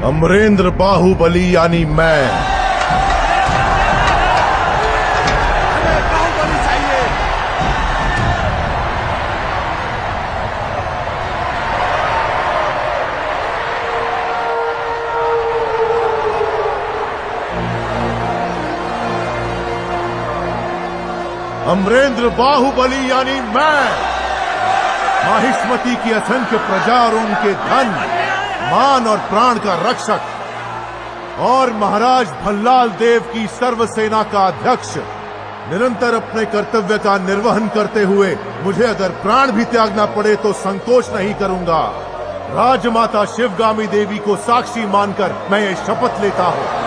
अमरेंद्र बाहुबली यानी मैं। हमें बाहुबली चाहिए। अमरेंद्र बाहुबली यानी मैं। माहिष्मती की असंख्य प्रजा और उनके धन, मान और प्राण का रक्षक और महाराज भल्लाल देव की सर्व सेना का अध्यक्ष, निरंतर अपने कर्तव्य का निर्वहन करते हुए मुझे अगर प्राण भी त्यागना पड़े तो संकोच नहीं करूंगा। राजमाता शिवगामी देवी को साक्षी मानकर मैं ये शपथ लेता हूं।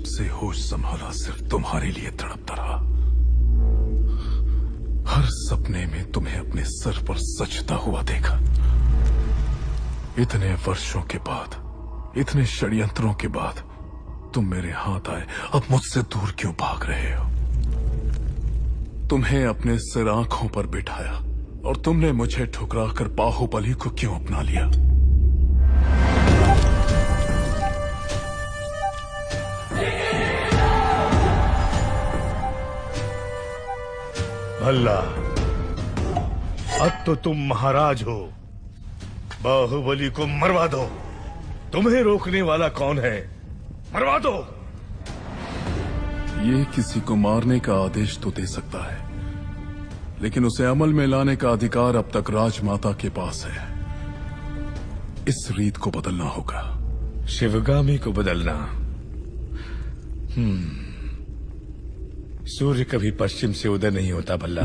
से होश संभाला सिर्फ तुम्हारे लिए तड़पता रहा। हर सपने में तुम्हें अपने सर पर सजता हुआ देखा। इतने वर्षों के बाद, इतने षड्यंत्रों के बाद तुम मेरे हाथ आए, अब मुझसे दूर क्यों भाग रहे हो? तुम्हें अपने सिर आंखों पर बिठाया और तुमने मुझे ठुकराकर बाहुबली को क्यों अपना लिया? भल्ला, अब तो तुम महाराज हो। बाहुबली को मरवा दो। तुम्हें रोकने वाला कौन है? मरवा दो। ये किसी को मारने का आदेश तो दे सकता है, लेकिन उसे अमल में लाने का अधिकार अब तक राजमाता के पास है। इस रीत को बदलना होगा। शिवगामी को बदलना? सूर्य कभी पश्चिम से उदय नहीं होता भल्ला।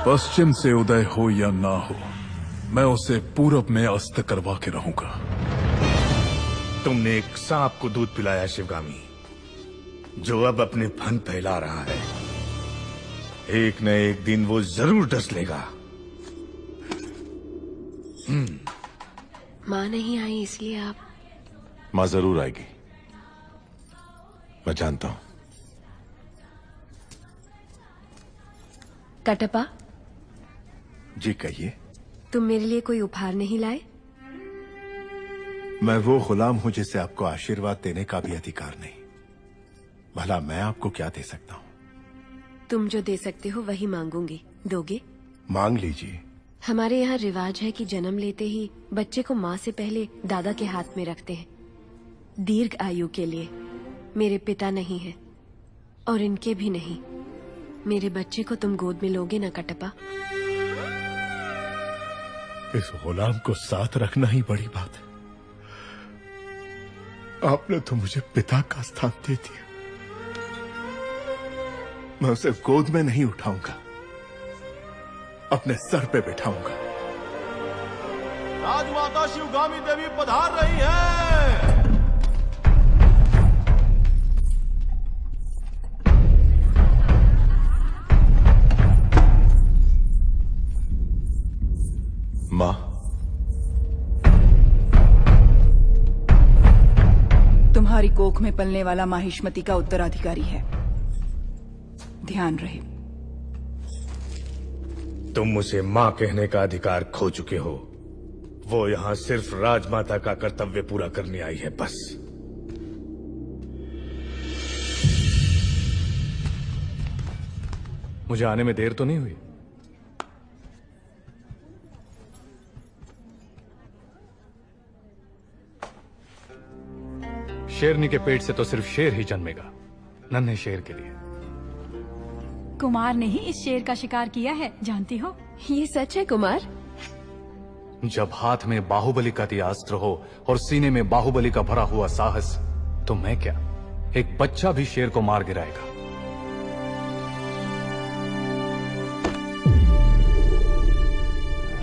पश्चिम से उदय हो या ना हो, मैं उसे पूरब में अस्त करवा के रहूंगा। तुमने एक सांप को दूध पिलाया शिवगामी, जो अब अपने फन फैला रहा है। एक न एक दिन वो जरूर डस लेगा। माँ नहीं आई इसलिए आप? माँ जरूर आएगी, मैं जानता हूं। कटप्पा, जी कहिए। तुम मेरे लिए कोई उपहार नहीं लाए? मैं वो गुलाम हूं जिसे आपको आशीर्वाद देने का भी अधिकार नहीं। भला मैं आपको क्या दे सकता हूं? तुम जो दे सकते हो वही मांगूंगी। दोगे? मांग लीजिए। हमारे यहाँ रिवाज है कि जन्म लेते ही बच्चे को माँ से पहले दादा के हाथ में रखते हैं, दीर्घ आयु के लिए। मेरे पिता नहीं है और इनके भी नहीं। मेरे बच्चे को तुम गोद में लोगे ना कटप्पा? इस गुलाम को साथ रखना ही बड़ी बात है। आपने तो मुझे पिता का स्थान दे दिया। मैं उसे गोद में नहीं उठाऊंगा। अपने सर पे बिठाऊंगा। राजमाता शिवगामी देवी पधार रही हैं। मां, तुम्हारी कोख में पलने वाला माहिष्मति का उत्तराधिकारी है, ध्यान रहे। तुम उसे मां कहने का अधिकार खो चुके हो। वो यहां सिर्फ राजमाता का कर्तव्य पूरा करने आई है, बस। मुझे आने में देर तो नहीं हुई? शेरनी के पेट से तो सिर्फ शेर ही जन्मेगा, नन्हे शेर के लिए। कुमार ने ही इस शेर का शिकार किया है, जानती हो? ये सच है कुमार? जब हाथ में बाहुबली का दिया अस्त्र हो और सीने में बाहुबली का भरा हुआ साहस, तो मैं क्या, एक बच्चा भी शेर को मार गिराएगा।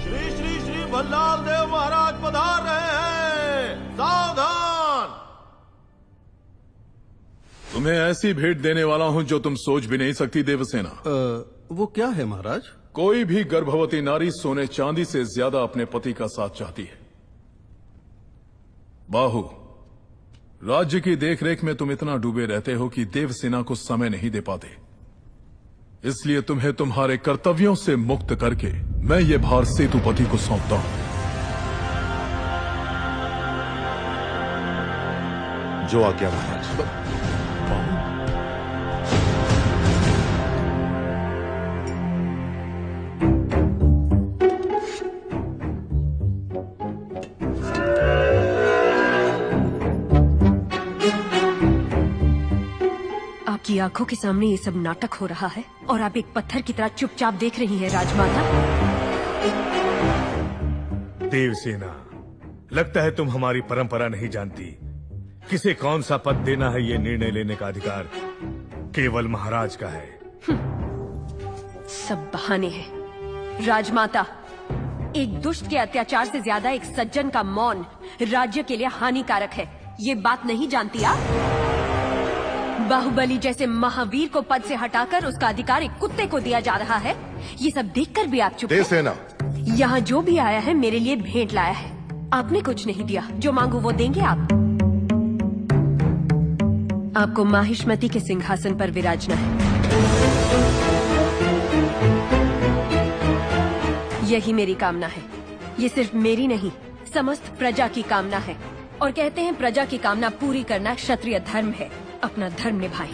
श्री श्री श्री भल्लाल देव महाराज पधार रहे हैं। सावधान! तुम्हें ऐसी भेंट देने वाला हूं जो तुम सोच भी नहीं सकती देवसेना। वो क्या है महाराज? कोई भी गर्भवती नारी सोने चांदी से ज्यादा अपने पति का साथ चाहती है। बाहु, राज्य की देखरेख में तुम इतना डूबे रहते हो कि देवसेना को समय नहीं दे पाते। इसलिए तुम्हें तुम्हारे कर्तव्यों से मुक्त करके मैं ये भार सेतुपति को सौंपता हूं। जो आज्ञा महाराज। आपकी आंखों के सामने ये सब नाटक हो रहा है और आप एक पत्थर की तरह चुपचाप देख रही हैं राजमाता। देवसेना, लगता है तुम हमारी परंपरा नहीं जानती। किसे कौन सा पद देना है, ये निर्णय लेने का अधिकार केवल महाराज का है। सब बहाने हैं। राजमाता, एक दुष्ट के अत्याचार से ज्यादा एक सज्जन का मौन राज्य के लिए हानिकारक है। ये बात नहीं जानती आप? बाहुबली जैसे महावीर को पद से हटाकर उसका अधिकार एक कुत्ते को दिया जा रहा है। ये सब देखकर भी आप चुप हैं। देवसेना, यहाँ जो भी आया है मेरे लिए भेंट लाया है। आपने कुछ नहीं दिया, जो मांगू वो देंगे आप। आपको माहिष्मति के सिंहासन पर विराजना है। यही मेरी कामना है। ये सिर्फ मेरी नहीं, समस्त प्रजा की कामना है। और कहते हैं प्रजा की कामना पूरी करना क्षत्रिय धर्म है। अपना धर्म निभाएं।